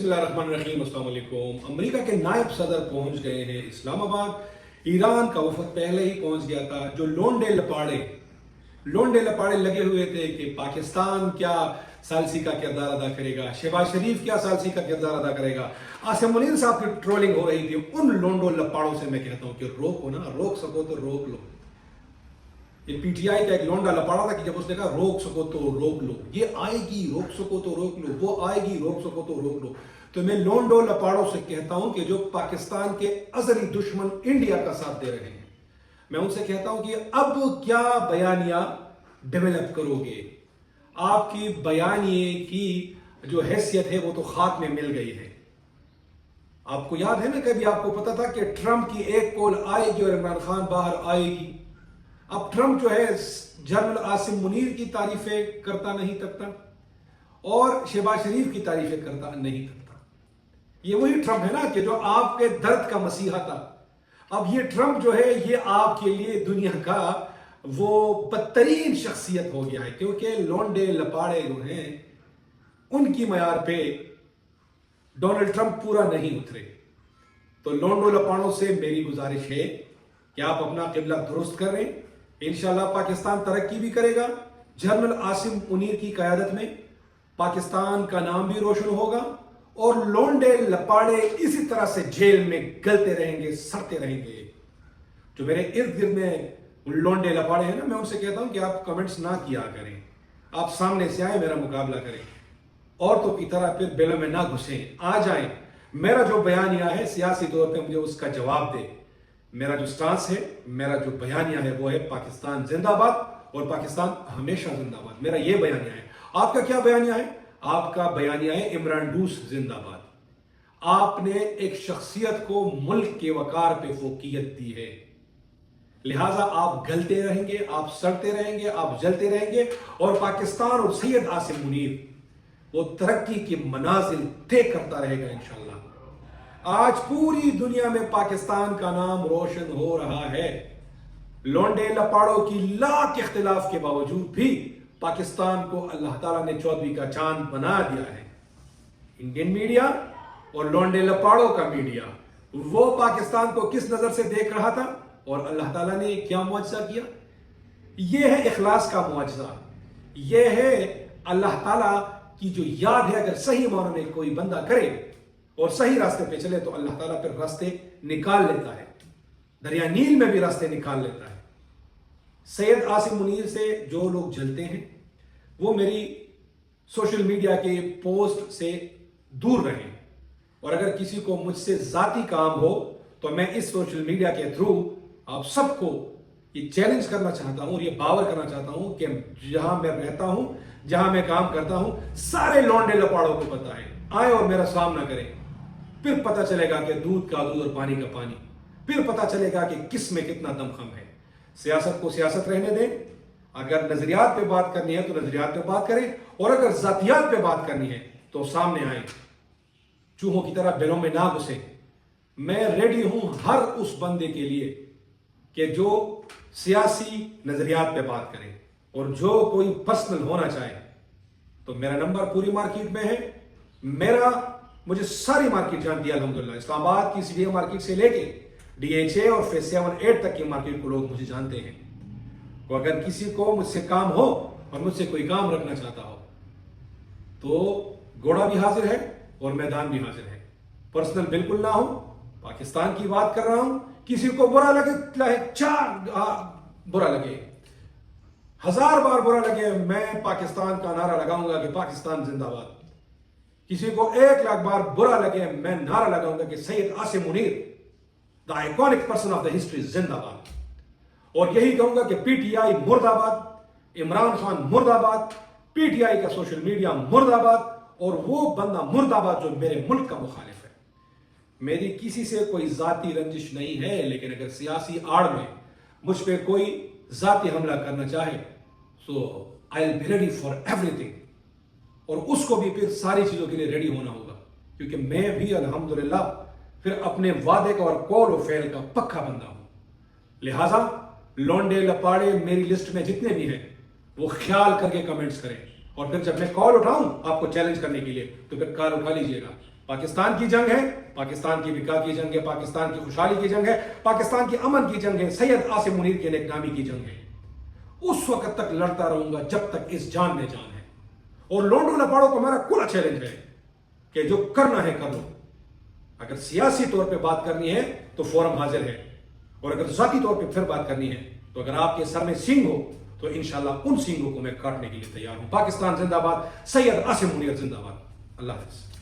बिस्मिल्लाहिर्रहमानिर्रहीम। अस्सलाम वालेकुम। अमेरिका के नायब सदर पहुंच गए हैं इस्लामाबाद। ईरान का वफद पहले ही पहुंच गया था। जो लोंडे लपाड़े लगे हुए थे कि पाकिस्तान क्या सालसी का किरदार अदा करेगा, शहबाज शरीफ क्या सालसी का किरदार अदा करेगा, आसिम मुनीर साहब की ट्रोलिंग हो रही थी। उन लोंडो लपाड़ों से मैं कहता हूं कि रोको ना, रोक सको तो रोक लो। ये पीटीआई का एक लोंडा लपाड़ा था कि जब उसने कहा रोक सको तो रोक लो, ये आएगी रोक सको तो रोक लो, वो आएगी रोक सको तो रोक लो। तो मैं लोंडो लपाड़ों से कहता हूं कि जो पाकिस्तान के अजली दुश्मन इंडिया का साथ दे रहे हैं, मैं उनसे कहता हूं कि अब क्या बयानिया डेवलप करोगे। आपकी बयानिए की जो हैसियत है वो तो खाक में मिल गई है। आपको याद है ना, कभी आपको पता था कि ट्रंप की एक कॉल आएगी और इमरान खान बाहर आएगी। अब ट्रंप जो है जनरल आसिम मुनीर की तारीफें करता नहीं थकता और शहबाज शरीफ की तारीफें करता नहीं थकता। ये वही ट्रंप है ना कि जो आपके दर्द का मसीहा था। अब ये ट्रंप जो है ये आपके लिए दुनिया का वो बदतरीन शख्सियत हो गया है, क्योंकि लोंडे लपाड़े जो हैं उनकी मयार पे डोनाल्ड ट्रंप पूरा नहीं उतरे। तो लोंडो लपाड़ों से मेरी गुजारिश है कि आप अपना किबला दुरुस्त करें। इंशाल्लाह पाकिस्तान तरक्की भी करेगा। जनरल आसिम मुनीर की क़यादत में पाकिस्तान का नाम भी रोशन होगा और लोंडे लपाड़े इसी तरह से जेल में गलते रहेंगे, सड़ते रहेंगे। जो मेरे इर्द गिर्द में लोंडे लपाड़े हैं ना, मैं उनसे कहता हूं कि आप कमेंट्स ना किया करें, आप सामने से आए, मेरा मुकाबला करें। औरतों की तरह फिर बेलों में ना घुसें, आ जाएं। मेरा जो बयानिया है सियासी तौर पे मुझे उसका जवाब दे। मेरा जो स्टांस है, मेरा जो बयानिया है वो है पाकिस्तान जिंदाबाद और पाकिस्तान हमेशा जिंदाबाद। मेरा ये बयानिया है। आपका क्या बयानिया है? आपका बयानिया है इमरान डूस जिंदाबाद। आपने एक शख्सियत को मुल्क के वकार पे फोकियत दी है, लिहाजा आप गलते रहेंगे, आप सड़ते रहेंगे, आप जलते रहेंगे और पाकिस्तान और सैयद आसिम मुनीर वो तरक्की की मनाजिल तय करता रहेगा इंशाल्लाह। आज पूरी दुनिया में पाकिस्तान का नाम रोशन हो रहा है। लोंडे लपाड़ों की लाख इख्तिलाफ के बावजूद भी पाकिस्तान को अल्लाह ताला ने 14वीं का चांद बना दिया है। इंडियन मीडिया और लोंडे लपाड़ों का मीडिया वो पाकिस्तान को किस नजर से देख रहा था और अल्लाह ताला ने क्या मुआजिजा किया। यह है इखलास का मुआजिजा, यह है अल्लाह ताला की जो याद है। अगर सही मानों में कोई बंदा करे और सही रास्ते पे चले तो अल्लाह ताला फिर रास्ते निकाल लेता है, दरिया नील में भी रास्ते निकाल लेता है। सैयद आसिम मुनीर से जो लोग जलते हैं वो मेरी सोशल मीडिया के पोस्ट से दूर रहें, और अगर किसी को मुझसे जाती काम हो तो मैं इस सोशल मीडिया के थ्रू आप सबको ये चैलेंज करना चाहता हूं और ये पावर करना चाहता हूं कि जहां मैं रहता हूं, जहां मैं काम करता हूं, सारे लौंडे लपाड़ों को पता है, आए और मेरा सामना करें। फिर पता चलेगा कि दूध का दूध और पानी का पानी। फिर पता चलेगा कि किस में कितना दमखम है। सियासत को सियासत रहने दें। अगर नजरियात पे बात करनी है तो नजरियात पे बात करें, और अगर जातियात पे बात करनी है तो सामने आए, चूहों की तरह बिलों में ना घुसे। मैं रेडी हूं हर उस बंदे के लिए कि जो सियासी नजरियात पे बात करे, और जो कोई पर्सनल होना चाहे तो मेरा नंबर पूरी मार्केट में है। मुझे सारी मार्केट जानती है अल्हम्दुलिल्लाह। इस्लामाबाद की सीडीए मार्केट से लेके डीएचए और फेस 7-8 तक की मार्केट को लोग मुझे जानते हैं। तो अगर किसी को मुझसे काम हो और मुझसे कोई काम रखना चाहता हो तो घोड़ा भी हाजिर है और मैदान भी हाजिर है। पर्सनल बिल्कुल ना हो, पाकिस्तान की बात कर रहा हूं। किसी को बुरा लगे, बुरा लगे, 1000 बार बुरा लगे, मैं पाकिस्तान का नारा लगाऊंगा कि पाकिस्तान जिंदाबाद। किसी को 1,00,000 बार बुरा लगे, मैं नारा लगाऊंगा कि Syed Asim Munir the iconic person of the history जिंदाबाद। और यही कहूंगा कि पीटीआई मुर्दाबाद, इमरान खान मुर्दाबाद, पीटीआई का सोशल मीडिया मुर्दाबाद, और वो बंदा मुर्दाबाद जो मेरे मुल्क का मुखालिफ है। मेरी किसी से कोई जाती रंजिश नहीं है, लेकिन अगर सियासी आड़ में मुझ पर कोई जाती हमला करना चाहे so I will be ready for everything, और उसको भी फिर सारी चीजों के लिए रेडी होना होगा, क्योंकि मैं भी अल्हम्दुलिल्लाह फिर अपने वादे का और कौल और फेल का पक्का बंदा हूं। लिहाजा लोंडे लपाड़े मेरी लिस्ट में जितने भी हैं वो ख्याल करके कमेंट्स करें, और फिर जब मैं कॉल उठाऊं आपको चैलेंज करने के लिए तो फिर कॉल उठा लीजिएगा। پاکستان کی جنگ ہے، پاکستان کی بقا کی جنگ ہے، پاکستان کی خوشحالی کی جنگ ہے، پاکستان کے امن کی جنگ ہے، سید عاصم منیر کے نیک نامی کی جنگ ہے۔ اس وقت تک لڑتا رہوں گا جب تک اس جان میں جان ہے۔ اور لونڈو لپاڑوں کو میرا کھلا چیلنج ہے کہ جو کرنا ہے کر لو۔ اگر سیاسی طور پہ بات کرنی ہے تو فورم حاضر ہے، اور اگر ذاتی طور پہ پھر بات کرنی ہے تو اگر آپ کے سر میں سینگ ہو تو انشاءاللہ ان سینگوں کو میں کاٹنے کے لیے تیار ہوں۔ پاکستان زندہ باد، سید عاصم منیر زندہ باد۔ اللہ حافظ۔